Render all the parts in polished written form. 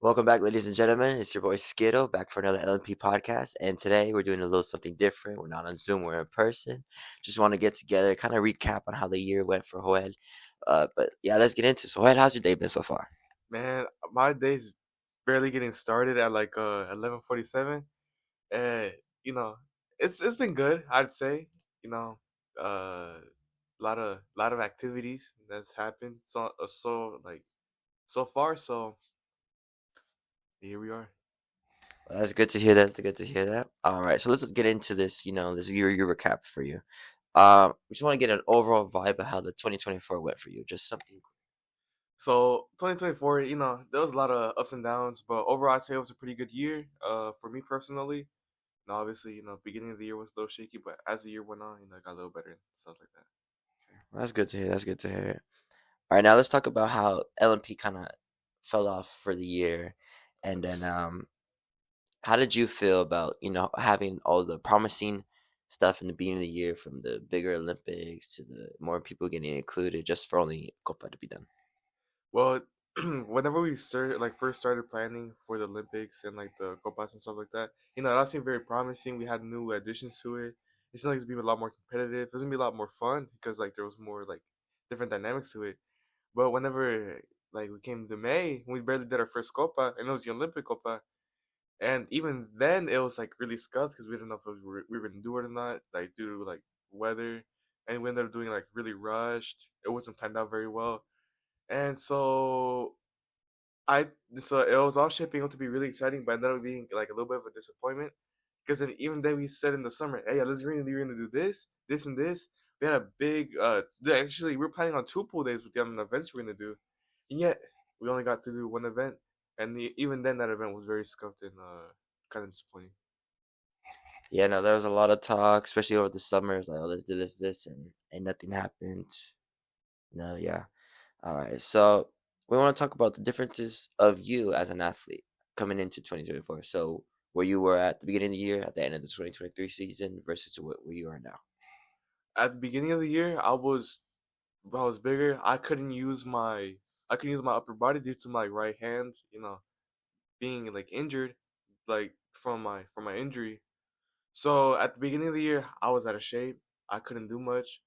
Welcome back, ladies and gentlemen. It's your boy Skittle back for another LMP podcast. And today we're doing a little something different. We're not on Zoom, we're in person. Just want to get together, kind of recap on how the year went for Joel. But yeah, let's get into it. So, Joel, how's your day been so far? Man, my day's barely getting started at like 11:47. And you know, it's been good, I'd say. You know, uh lot of activities that's happened so far, so here we are. Well, that's good to hear that. Good to hear that. All right, so let's just get into this. This year recap for you. We just want to get an overall vibe of how the 2024 went for you. Just something. So 2024, there was a lot of ups and downs, but overall I'd say it was a pretty good year for me personally. Now obviously, beginning of the year was a little shaky, but as the year went on, it got a little better and stuff like that. Well, that's good to hear. That's good to hear. All right, now let's talk about how LMP kind of fell off for the year, and then how did you feel about, having all the promising stuff in the beginning of the year from the bigger Olympics to the more people getting included just for only Copa to be done? Well, whenever we first started planning for the Olympics and like the copas and stuff like that, that seemed very promising. We had new additions to it. It seemed like it's gonna be a lot more competitive. It's gonna be a lot more fun because like there was more like different dynamics to it. But whenever like we came to May, we barely did our first copa, and it was the Olympic copa. And even then, it was like really scuffed because we didn't know if we were gonna do it or not, like due to like weather. And we ended up doing like really rushed. It wasn't planned out very well. And I so it was all shaping up to be really exciting, but ended up being like a little bit of a disappointment. Because then even then we said in the summer, hey, yeah, we're gonna do this, and this. We had a big actually we were planning on two pool days with the other events we're gonna do. And yet we only got to do one event. And even then that event was very scuffed and kind of disappointing. Yeah, no, there was a lot of talk, especially over the summers, like, oh, let's do this, and nothing happened. No, yeah. All right, so we want to talk about the differences of you as an athlete coming into 2024. So where you were at the beginning of the year, at the end of the 2023 season, versus where you are now. At the beginning of the year I was bigger. I couldn't use my upper body due to my right hand, being like injured, like from my injury. So at the beginning of the year, I was out of shape. I couldn't do much.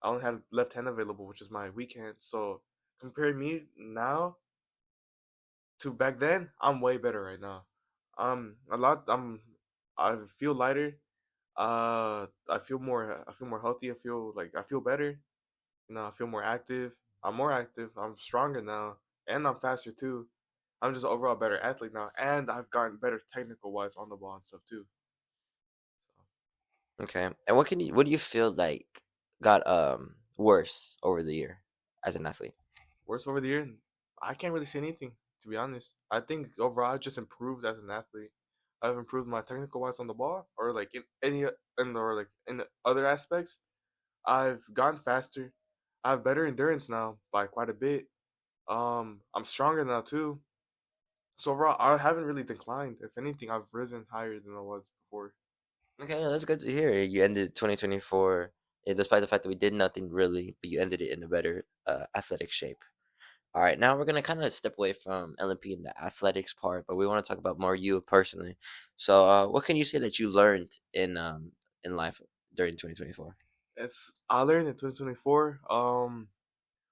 I only had left hand available, which is my weak hand. So compare me now to back then, I'm way better right now. A lot. I feel lighter. I feel more healthy. I feel better. I feel more active. I'm more active. I'm stronger now, and I'm faster too. I'm just overall better athlete now, and I've gotten better technical wise on the ball and stuff too. So Okay. And what do you feel like got worse over the year as an athlete? worse over the year, I can't really say anything to be honest. I think overall I just improved as an athlete. I've improved my technical wise on the ball, or like in other aspects. I've gotten faster. I have better endurance now by quite a bit. I'm stronger now too. So overall, I haven't really declined. If anything, I've risen higher than I was before. Okay, that's good to hear. You ended 2024, despite the fact that we did nothing really, but you ended it in a better athletic shape. All right, now we're gonna kind of step away from LMP and the athletics part, but we want to talk about more you personally. So, what can you say that you learned in life during 2024? As I learned in 2024,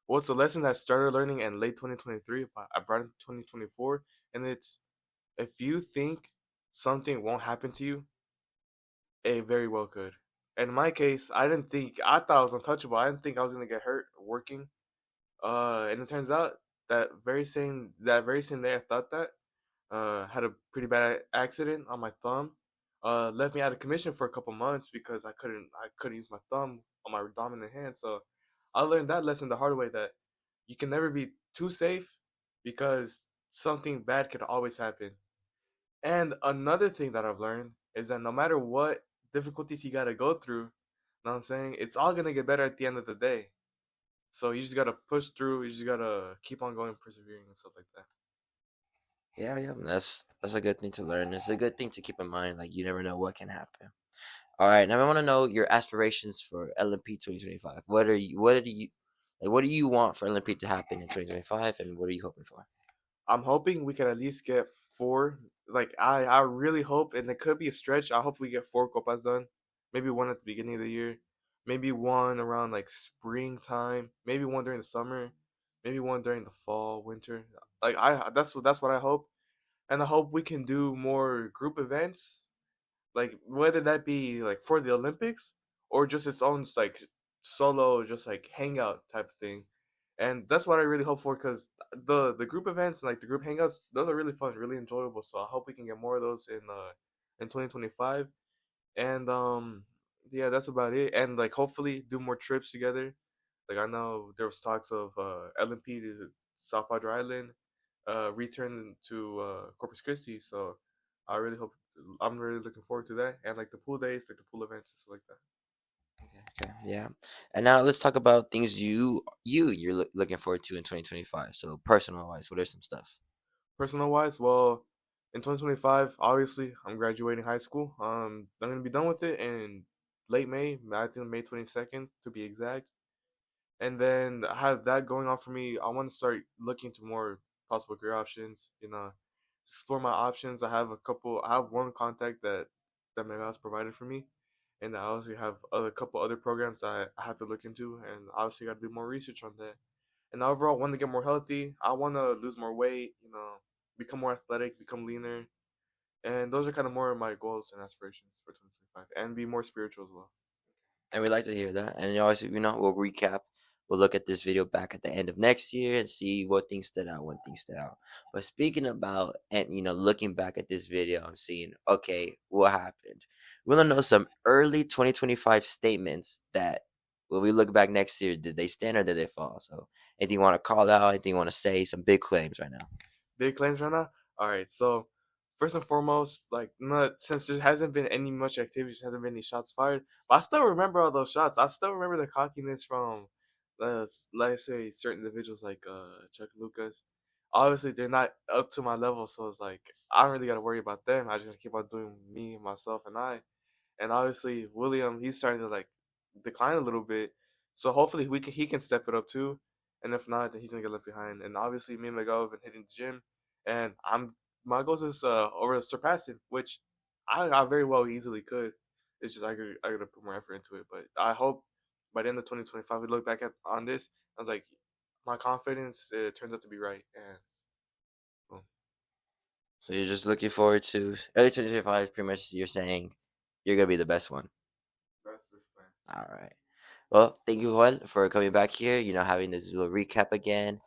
what's a lesson that I started learning in late 2023, but I brought it to 2024, and it's if you think something won't happen to you, it very well could. In my case, I thought I was untouchable. I didn't think I was gonna get hurt working. And it turns out that very same day I thought that, had a pretty bad accident on my thumb. Left me out of commission for a couple months because I couldn't use my thumb on my dominant hand. So I learned that lesson the hard way that you can never be too safe because something bad could always happen. And another thing that I've learned is that no matter what difficulties you gotta go through, know what I'm saying, it's all gonna get better at the end of the day. So you just gotta push through. You just gotta keep on going, persevering, and stuff like that. Yeah, yeah, that's a good thing to learn. It's a good thing to keep in mind. Like you never know what can happen. All right, now I want to know your aspirations for LMP 2025. What do you want for LMP to happen in 2025, and what are you hoping for? I'm hoping we can at least get four. Like I really hope, and it could be a stretch. I hope we get four copas done. Maybe one at the beginning of the year, maybe one around like springtime, maybe one during the summer, maybe one during the fall, winter. Like that's what I hope, and I hope we can do more group events, like whether that be like for the Olympics or just its own like solo, just like hangout type of thing. And that's what I really hope for, because the group events and like the group hangouts, those are really fun, really enjoyable. So I hope we can get more of those in 2025. And yeah, that's about it. And like hopefully do more trips together. Like I know there was talks of LMP to South Padre Island, return to Corpus Christi. So I really hope, I'm really looking forward to that, and like the pool days, like the pool events and stuff like that. Okay, yeah. And now let's talk about things you're looking forward to in 2025. So personal wise, what are some stuff? Personal wise, well, in 2025, obviously I'm graduating high school. I'm gonna be done with it in late May. I think May 22nd to be exact. And then I have that going on for me. I want to start looking to more possible career options. Explore my options. I have a couple. I have one contact that my boss provided for me, and I also have a couple other programs that I have to look into, and obviously got to do more research on that. And overall, I want to get more healthy. I want to lose more weight. Become more athletic, become leaner, and those are kind of more of my goals and aspirations for 2025, and be more spiritual as well. And we'd like to hear that. And also, we'll recap. We'll look at this video back at the end of next year and see what things stood out, what things stood out. But speaking about and looking back at this video and seeing, okay, what happened? We want to know some early 2025 statements that when we look back next year, did they stand or did they fall? So anything you want to call out, anything you want to say, some big claims right now. Big claims right now. All right, so first and foremost, like not since there hasn't been any much activity, there hasn't been any shots fired, but I still remember all those shots. I still remember the cockiness from, let's say, certain individuals like Chuck Lucas. Obviously, they're not up to my level, so it's like I don't really got to worry about them. I just keep on doing me, myself, and I. And obviously, William, he's starting to like decline a little bit. So hopefully he can step it up too. And if not, then he's gonna get left behind. And obviously, me and Miguel have been hitting the gym, and my goal is over surpassing, which I very well easily could. It's just I gotta put more effort into it. But I hope by the end of 2025 we look back at on this. I was like, my confidence turns out to be right, and boom. So you're just looking forward to early 2025. Pretty much, you're saying you're gonna be the best one. That's this plan. All right. Well, thank you, Joel, for coming back here. Having this little recap again.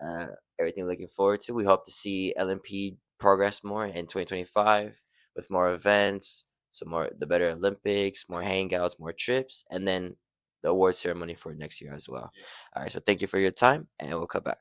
Uh, Everything looking forward to. We hope to see LMP progress more in 2025 with more events, the better Olympics, more hangouts, more trips, and then the award ceremony for next year as well. Yeah. All right. So thank you for your time, and we'll come back.